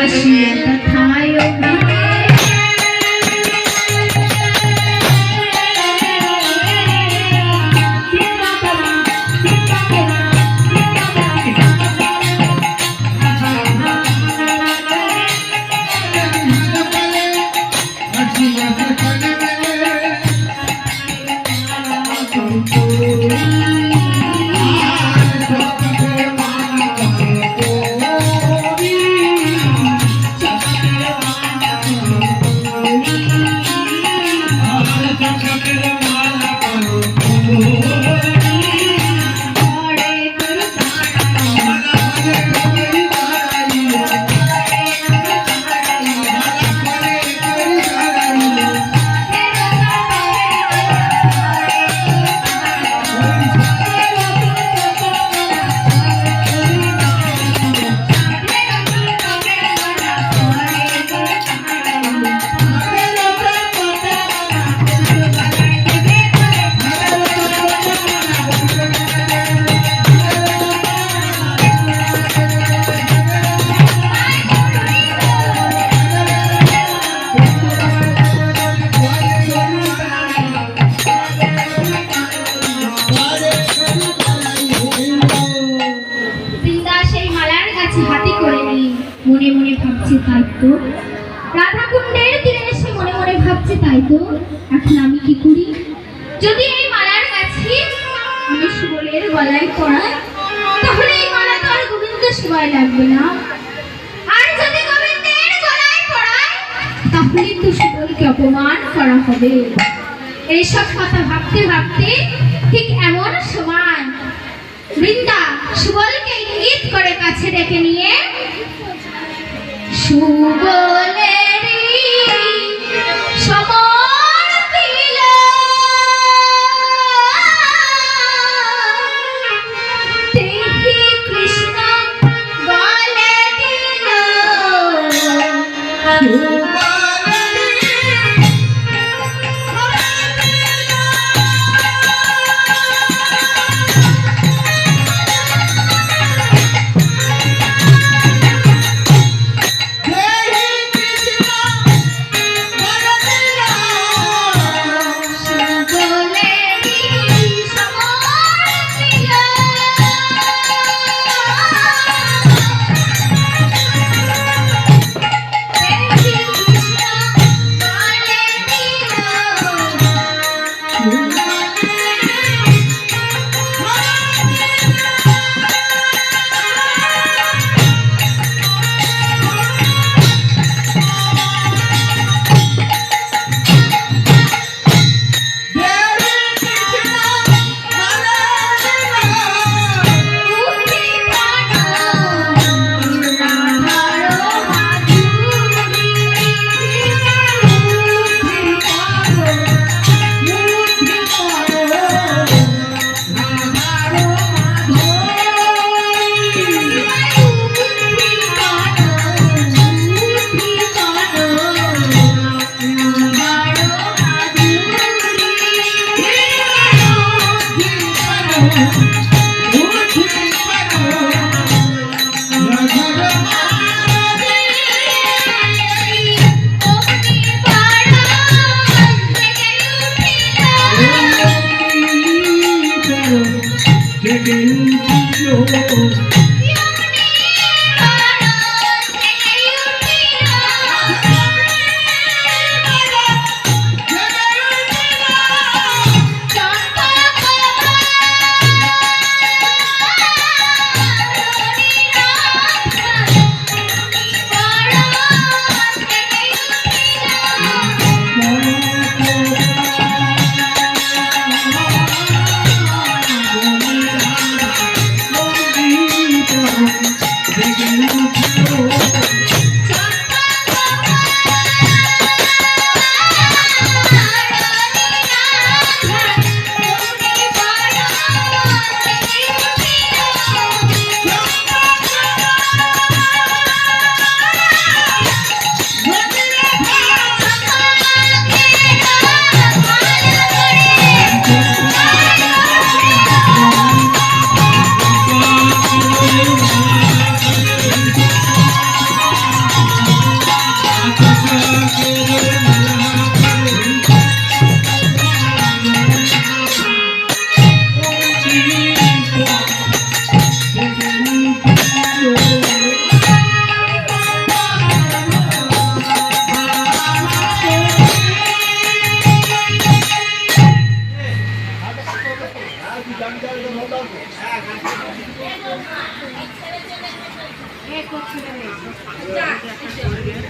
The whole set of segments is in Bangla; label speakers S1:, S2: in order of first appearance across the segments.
S1: আসিয়া তথায় মনে মনে ভাবছে তাই তো রাধাকুণ্ডের তীরে এসে মনে মনে ভাবছে তাই তো এখন আমি কি করি যদি এই মালার কাছে আমি সুবলের গলায় পড়াই তাহলে এই মালা তো আর গোবিন্দ সেবায় লাগবে না আর যদি গোবিন্দের গলায় পড়াই তাহলে তো সুবলকে অপমান করা হবে এইসব কথা ভাবতে ভাবতে ঠিক এমন সময় বৃন্দা সুবলকে ইঙ্গিত করে কাছে ডেকে নিয়ে সুবলেরি সমর্পিল তেহি কৃষ্ণ বলে দিল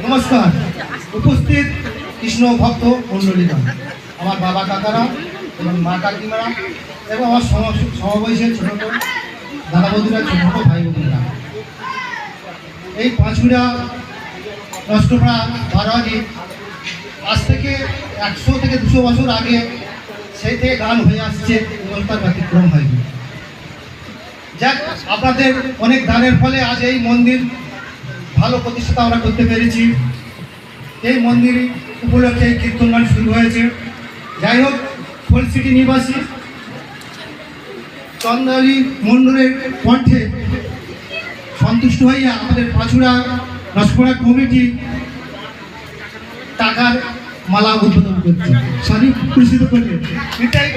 S2: নমস্কার। উপস্থিত কৃষ্ণ ভক্ত মণ্ডলীরা, আমার বাবা কাকারা এবং মা কাকিমারা এবং আমার সমবয়সের ছোট ছোট দাদা বৌদিরা, ছোট ছোট ভাই বোনেরা, এই পাঁচুড়া নষ্টপাড়া বারোয়ারি আজ থেকে 100 থেকে 200 বছর আগে সেই থেকে গান হয়ে আসছে, এবং তার ব্যতিক্রম হয়নি। যাক, আপনাদের অনেক দানের ফলে আজ এই মন্দির ভালো প্রতিষ্ঠাতা আমরা করতে পেরেছি। এই মন্দির উপলক্ষে কীর্তন গান শুরু হয়েছে। যাই হোক, ফুল সিটি নিবাসী চন্দ্রালী মণ্ডলের কণ্ঠে সন্তুষ্ট হইয়া আমাদের পাঁচুড়া নষ্টপাড়া কমিটি টাকার মালা উদ্বোধন করছে, শাড়ি পুরস্কৃত করবে। এটাই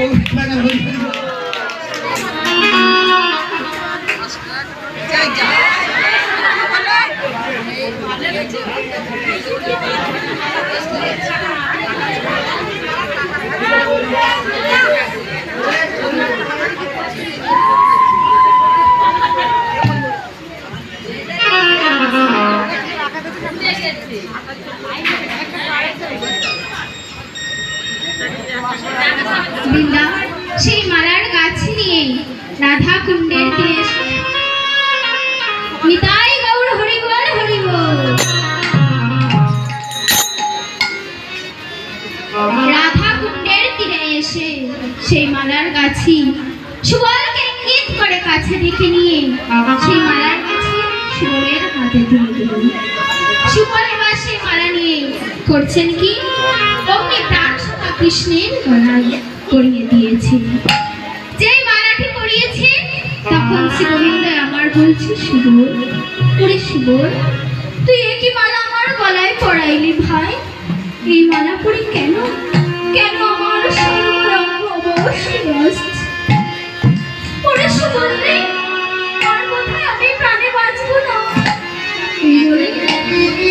S1: বৃন্দা সেই মালার গাছ নিয়ে রাধা কুণ্ডের তীরে এসে নিতাই গৌর হরিবল হরিবল। রাধা কুণ্ডের তীরে এসে সেই মালার গাছি সুবলকে ইঙ্গিত করে কাছে ডেকে নিয়ে সেই মালার গাছি সুবলের হাতে তুলে দিলেন। সুবল এবার সেই মালা নিয়ে করছেন কি, অগ্নি প্রাণ সখা কৃষ্ণের গলায় পরিয়ে দিয়েছে। যেই মালাটি পরিয়েছে তখন শ্রী গোবিন্দ আমার বলছে, সুবল, ওরে সুবল, তুই একই মালা আমার গলায় পরাইলি ভাই? এই মালা পরে কেন কেন আমার সর্বরঙ্গ অবশ্যই আসছে? ওরে সুবল রে, আর কোথায় আমি প্রাণে বাঁচব না? এই বলে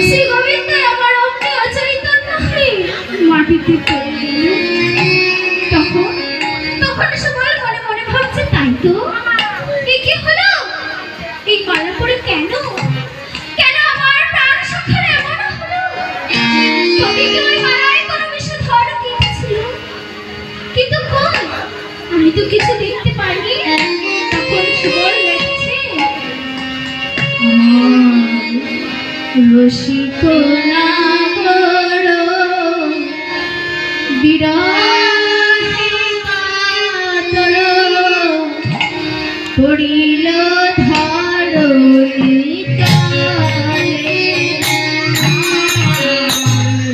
S1: শ্রী গোবিন্দ আমার অগ্নি অচৈতন্য হয়ে মাটিতে পড়ে গেল। তখন তখন সুবল মনে মনে ভাবছে, তাই তো, এ কি হলো? এই মালা পরে কেন কেন আমার প্রাণ সখার এমন হলো? তবে কি ওই মালায় কোনো বিষধর কীট ছিল? কিন্তু কই, আমি তো কিছু দেখতে পাইনি। তখন সুবল দেখছে, রসিক নাগর বিরহে কাতর পড়িল ধরণীতলে।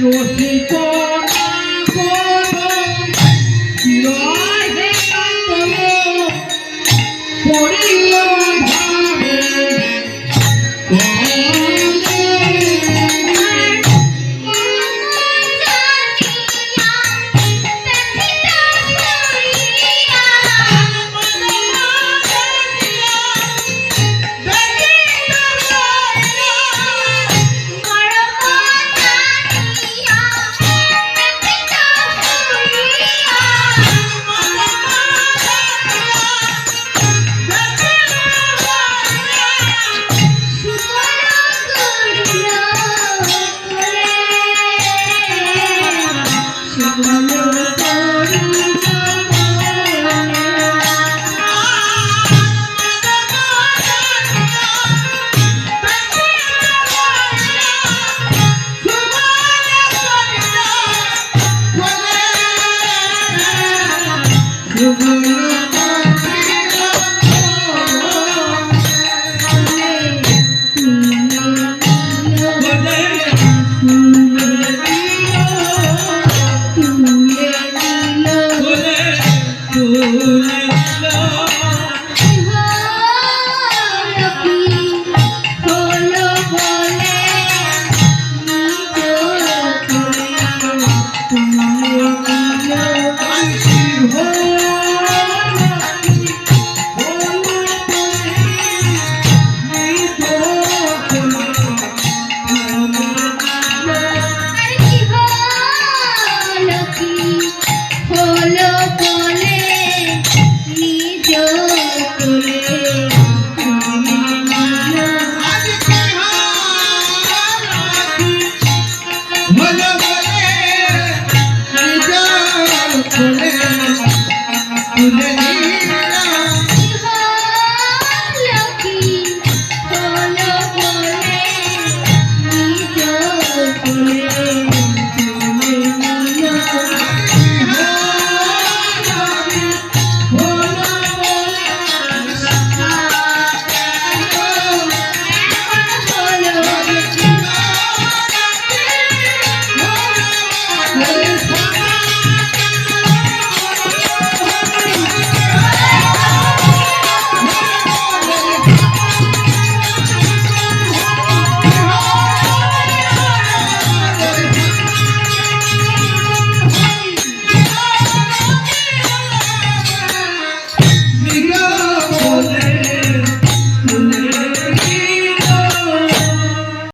S2: রসিক বিরহে কাতর পড়িল
S3: You're